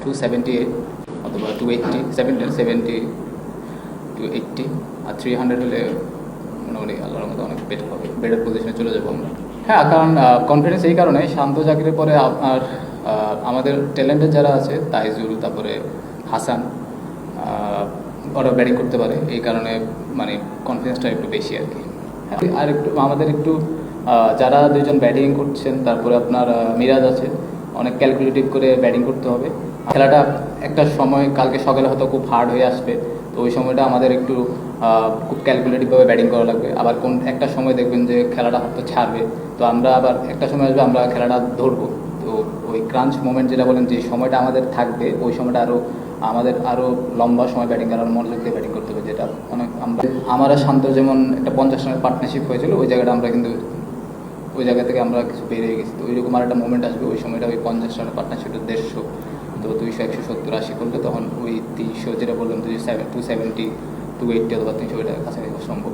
278 অথবা 280 70 280 আর 300 হলে মোটামুটি আল্লাহর মতো অনেক বেটার হবে, বেটার পজিশনে চলে যাবো আমরা। হ্যাঁ, কারণ কনফিডেন্স এই কারণে, শান্ত জাকিরের পরে আপনার আমাদের ট্যালেন্টেড যারা আছে তাইজুল, তারপরে হাসান, ওরা ব্যাটিং করতে পারে, এই কারণে মানে কনফিডেন্সটা একটু বেশি আর কি। আর একটু আমাদের একটু যারা দুইজন ব্যাটিং করছেন, তারপরে আপনার মিরাজ আছে, অনেক ক্যালকুলেটিভ করে ব্যাটিং করতে হবে। খেলাটা একটা সময় কালকে সকালে হয়তো খুব হার্ড হয়ে আসবে, তো ওই সময়টা আমাদের একটু খুব ক্যালকুলেটিভভাবে ব্যাটিং করা লাগবে। আবার কোন একটা সময় দেখবেন যে খেলাটা হয়তো ছাড়বে, তো আমরা আবার একটা সময় আসবে আমরা খেলাটা ধরবো। তো ওই ক্রাঞ্চ মোমেন্ট যেটা বলেন, যে সময়টা আমাদের থাকবে, ওই সময়টা আমাদের আরও লম্বা সময় ব্যাটিং করার মনোযোগ দিয়ে ব্যাটিং করতে হবে, যেটা অনেক আমরা শান্ত যেমন একটা 50 রানের পার্টনারশিপ হয়েছিল, ওই জায়গাটা আমরা কিন্তু ওই জায়গা থেকে আমরা কিছু বেরিয়ে গেছি। তো ওইরকম আর একটা মোমেন্ট আসবে, ওই সময়টা ওই 50 রানের পার্টনারশিপটা 150, তো 200 170 80 করলে তখন ওই 300 যেটা বললাম 270 280 অথবা 300 এটার কাছাকাছি সম্ভব।